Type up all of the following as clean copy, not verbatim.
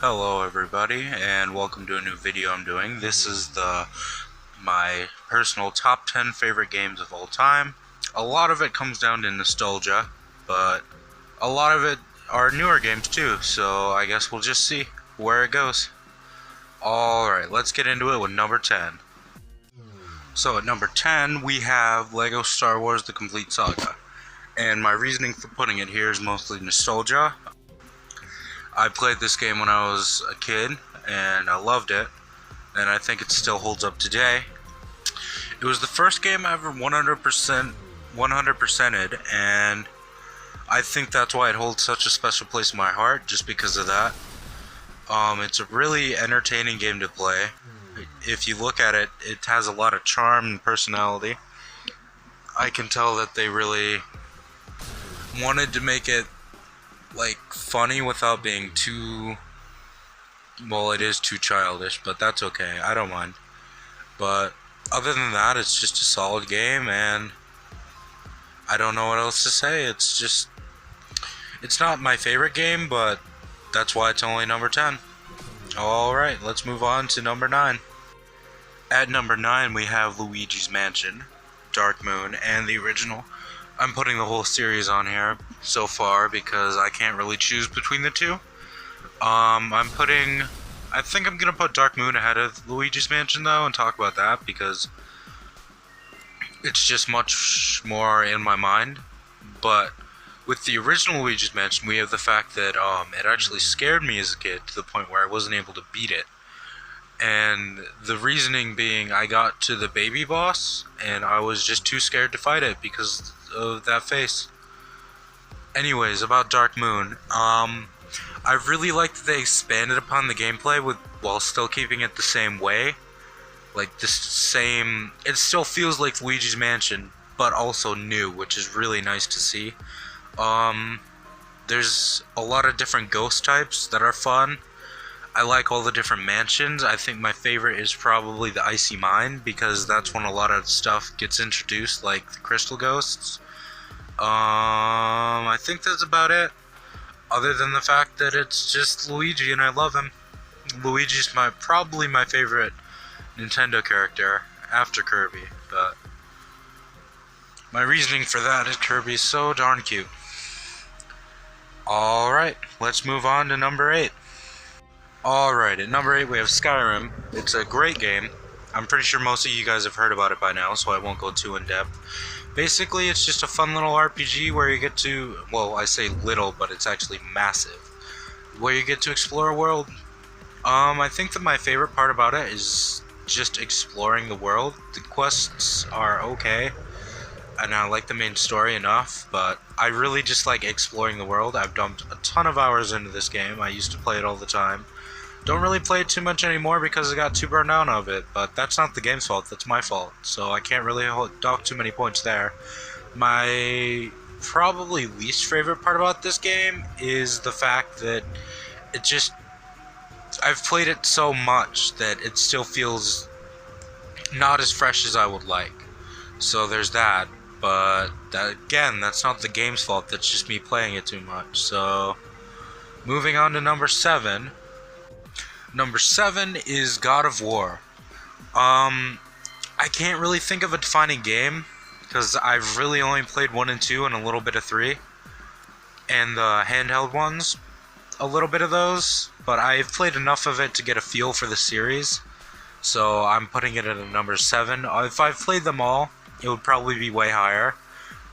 Hello everybody, and welcome to a new video I'm doing. This is my personal top 10 favorite games of all time. A lot of it comes down to nostalgia, but a lot of it are newer games too, so I guess we'll just see where it goes. Alright, let's get into it with number 10. So at number 10 we have LEGO Star Wars The Complete Saga. And my reasoning for putting it here is mostly nostalgia. I played this game when I was a kid, and I loved it, and I think it still holds up today. It was the first game I ever 100%ed, and I think that's why it holds such a special place in my heart, just because of that. It's a really entertaining game to play. If you look at it, it has a lot of charm and personality. I can tell that they really wanted to make it like funny without being too, well, it is too childish, but that's okay, I don't mind. But other than that, it's just a solid game, and I don't know what else to say. It's not my favorite game, but that's why it's only number 10. Alright, let's move on to number 9. At number 9 we have Luigi's Mansion, Dark Moon, and the original. I'm putting the whole series on here so far because I can't really choose between the two. I think I'm gonna put Dark Moon ahead of Luigi's Mansion though, and talk about that because it's just much more in my mind. But with the original Luigi's Mansion, we have the fact that it actually scared me as a kid to the point where I wasn't able to beat it. And the reasoning being, I got to the baby boss and I was just too scared to fight it because of that face. Anyways, about Dark Moon, I really like that they expanded upon the gameplay while still keeping it the same way. Like it still feels like Luigi's Mansion, but also new, which is really nice to see. There's a lot of different ghost types that are fun. I like all the different mansions. I think my favorite is probably the Icy Mine, because that's when a lot of stuff gets introduced, like the crystal ghosts. I think that's about it, other than the fact that it's just Luigi and I love him. Luigi's probably my favorite Nintendo character after Kirby, but my reasoning for that is Kirby's so darn cute. Alright, let's move on to number 8. Alright, at number 8 we have Skyrim. It's a great game. I'm pretty sure most of you guys have heard about it by now, so I won't go too in depth. Basically, it's just a fun little RPG where you get to, well, I say little, but it's actually massive, where you get to explore a world. I think that my favorite part about it is just exploring the world. The quests are okay, and I like the main story enough, but I really just like exploring the world. I've dumped a ton of hours into this game. I used to play it all the time. Don't really play it too much anymore because I got too burned out of it, but that's not the game's fault, that's my fault, so I can't really dock too many points there. My probably least favorite part about this game is the fact that I've played it so much that it still feels not as fresh as I would like. So there's that, but again, that's not the game's fault, that's just me playing it too much. So, moving on to number 7. Number 7 is God of War. I can't really think of a defining game, because I've really only played 1 and 2 and a little bit of 3. And the handheld ones, a little bit of those, but I've played enough of it to get a feel for the series. So I'm putting it at a number 7. If I've played them all, it would probably be way higher.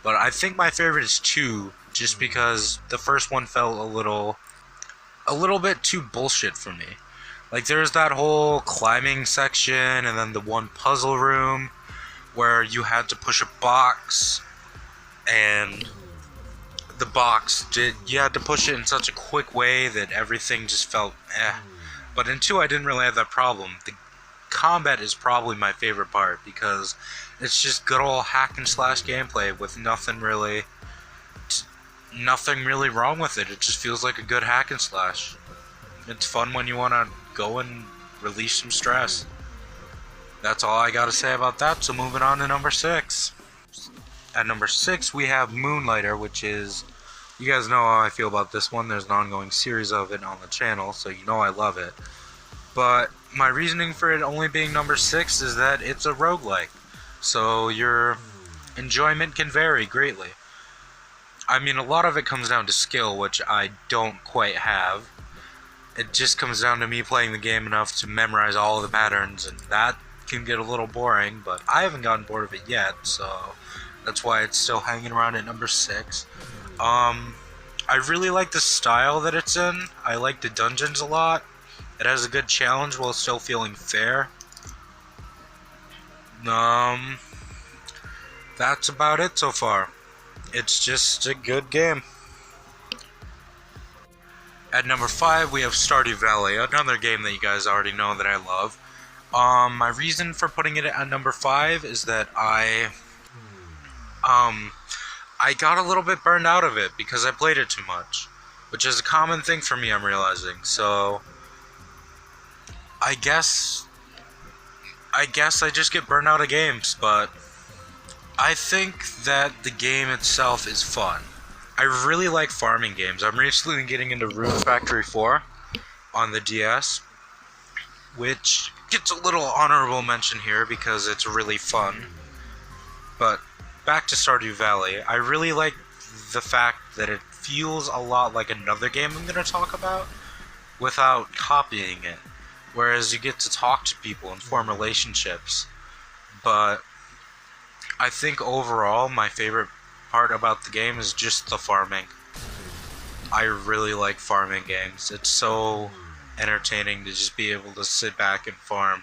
But I think my favorite is 2, just because the first one felt a little bit too bullshit for me. Like, there's that whole climbing section, and then the one puzzle room where you had to push a box, and the box you had to push it in such a quick way that everything just felt eh. But in 2 I didn't really have that problem. The combat is probably my favorite part because it's just good old hack and slash gameplay with nothing really wrong with it. It just feels like a good hack and slash. It's fun when you want to go and release some stress. That's all I gotta say about that, so moving on to number 6. At number 6 we have Moonlighter, which is You guys know how I feel about this one. There's an ongoing series of it on the channel, so you know I love it. But my reasoning for it only being number 6 is that it's a roguelike. So your enjoyment can vary greatly. I mean, a lot of it comes down to skill, which I don't quite have. It just comes down to me playing the game enough to memorize all of the patterns, and that can get a little boring, but I haven't gotten bored of it yet, so that's why it's still hanging around at number 6. I really like the style that it's in. I like the dungeons a lot. It has a good challenge while still feeling fair. That's about it so far. It's just a good game. At number 5, we have Stardew Valley, another game that you guys already know that I love. My reason for putting it at number 5 is that I got a little bit burned out of it because I played it too much, which is a common thing for me, I'm realizing. So I guess I just get burned out of games, but I think that the game itself is fun. I really like farming games. I'm recently getting into Rune Factory 4 on the DS, which gets a little honorable mention here because it's really fun. But back to Stardew Valley, I really like the fact that it feels a lot like another game I'm going to talk about without copying it. Whereas you get to talk to people and form relationships. But I think overall my favorite part about the game is just the farming. I really like farming games. It's so entertaining to just be able to sit back and farm.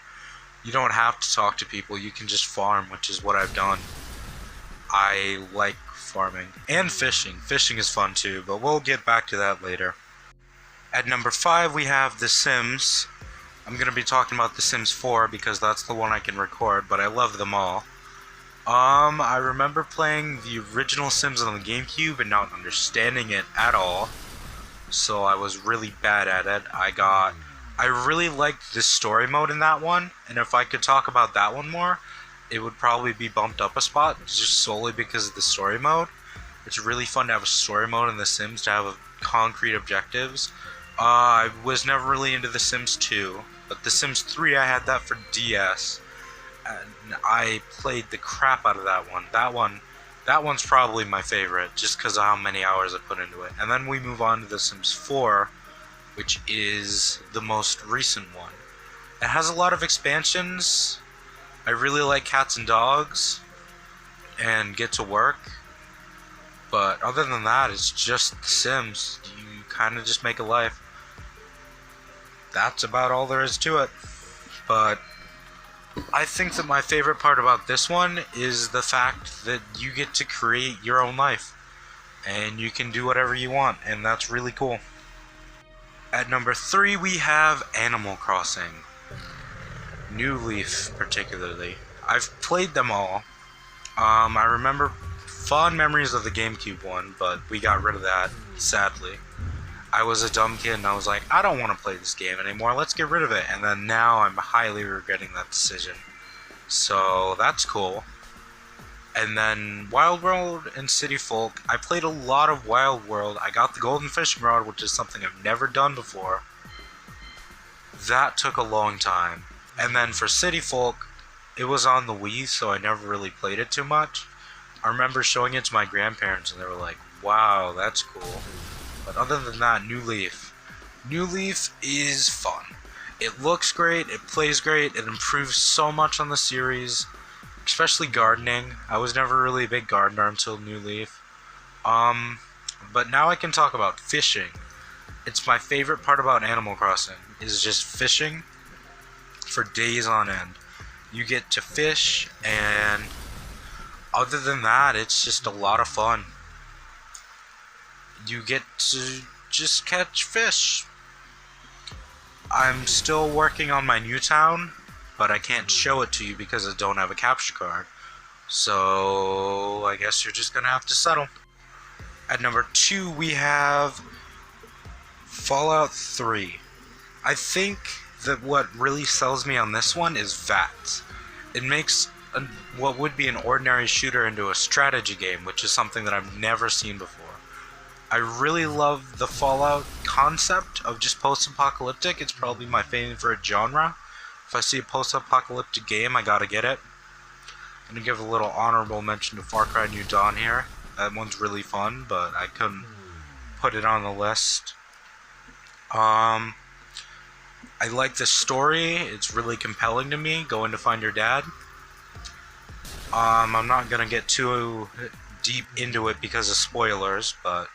You don't have to talk to people, you can just farm, which is what I've done. I like farming. And fishing. Fishing is fun too, but we'll get back to that later. At number 5 we have The Sims. I'm going to be talking about The Sims 4 because that's the one I can record, but I love them all. I remember playing the original Sims on the GameCube and not understanding it at all. So I was really bad at it. I really liked the story mode in that one, and if I could talk about that one more, it would probably be bumped up a spot, just solely because of the story mode. It's really fun to have a story mode in The Sims, to have concrete objectives. I was never really into The Sims 2, but The Sims 3 I had that for DS. And I played the crap out of that one. That one's probably my favorite, just because of how many hours I put into it. And then we move on to The Sims 4, which is the most recent one. It has a lot of expansions. I really like cats and dogs, and Get to Work. But other than that, it's just The Sims. You kind of just make a life. That's about all there is to it. But I think that my favorite part about this one is the fact that you get to create your own life. And you can do whatever you want, and that's really cool. At number 3 we have Animal Crossing. New Leaf particularly. I've played them all. I remember fond memories of the GameCube one, but we got rid of that, sadly. I was a dumb kid and I was like, I don't want to play this game anymore, let's get rid of it. And then now I'm highly regretting that decision. So that's cool. And then Wild World and City Folk. I played a lot of Wild World. I got the Golden Fishing Rod, which is something I've never done before. That took a long time. And then for City Folk, it was on the Wii, so I never really played it too much. I remember showing it to my grandparents and they were like, wow, that's cool. But other than that, New Leaf. New Leaf is fun. It looks great, it plays great, it improves so much on the series, especially gardening. I was never really a big gardener until New Leaf. But now I can talk about fishing. It's my favorite part about Animal Crossing, is just fishing for days on end. You get to fish, and other than that, it's just a lot of fun. You get to just catch fish. I'm still working on my new town, but I can't show it to you because I don't have a capture card. So I guess you're just gonna have to settle. At number 2 we have Fallout 3. I think that what really sells me on this one is VATS. It makes what would be an ordinary shooter into a strategy game, which is something that I've never seen before. I really love the Fallout concept of just post-apocalyptic. It's probably my favorite genre. If I see a post-apocalyptic game, I gotta get it. I'm gonna give a little honorable mention to Far Cry New Dawn here. That one's really fun, but I couldn't put it on the list. I like the story. It's really compelling to me, going to find your dad. I'm not gonna get too deep into it because of spoilers, but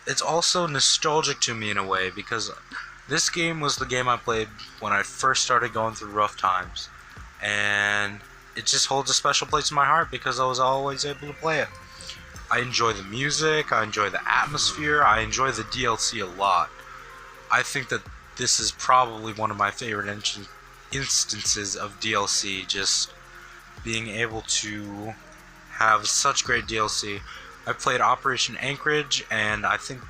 it's also nostalgic to me in a way because this game was the game I played when I first started going through rough times, and it just holds a special place in my heart because I was always able to play it. I enjoy the music, I enjoy the atmosphere, I enjoy the DLC a lot. I think that this is probably one of my favorite instances of DLC, just being able to have such great DLC. I played Operation Anchorage, and I think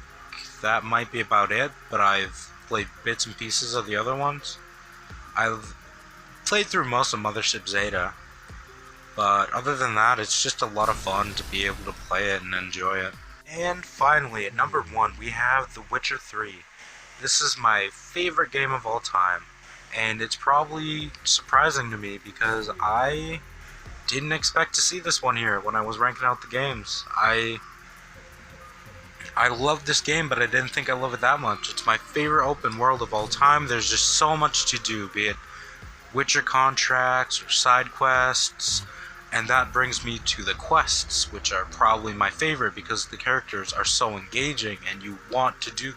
that might be about it, but I've played bits and pieces of the other ones. I've played through most of Mothership Zeta, but other than that, it's just a lot of fun to be able to play it and enjoy it. And finally, at number 1, we have The Witcher 3. This is my favorite game of all time, and it's probably surprising to me because I didn't expect to see this one here when I was ranking out the games. I love this game, but I didn't think I love it that much. It's my favorite open world of all time. There's just so much to do, be it Witcher contracts or side quests, and that brings me to the quests, which are probably my favorite because the characters are so engaging and you want to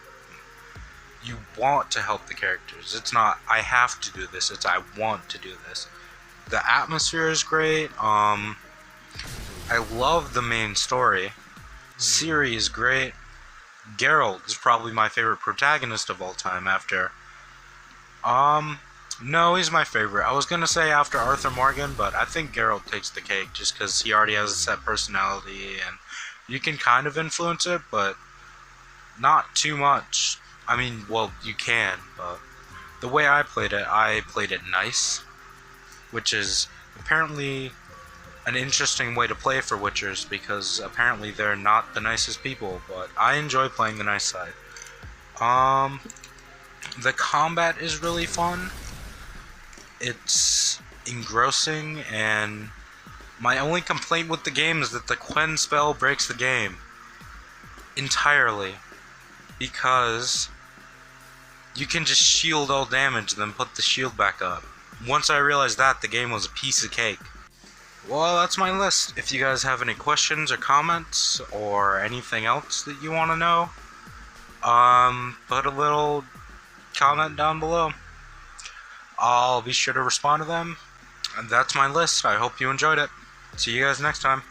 help the characters. It's not I have to do this, it's I want to do this. The atmosphere is great. I love the main story. Ciri is great. Geralt is probably my favorite protagonist of all time after no, he's my favorite. I was gonna say after Arthur Morgan, but I think Geralt takes the cake just because he already has a set personality and you can kind of influence it, but not too much. I mean, well, you can, but the way I played it nice, which is apparently an interesting way to play for Witchers because apparently they're not the nicest people, but I enjoy playing the nice side. The combat is really fun. It's engrossing, and my only complaint with the game is that the Quen spell breaks the game entirely because you can just shield all damage and then put the shield back up. Once I realized that, the game was a piece of cake. Well, that's my list. If you guys have any questions or comments or anything else that you want to know, put a little comment down below. I'll be sure to respond to them. And that's my list. I hope you enjoyed it. See you guys next time.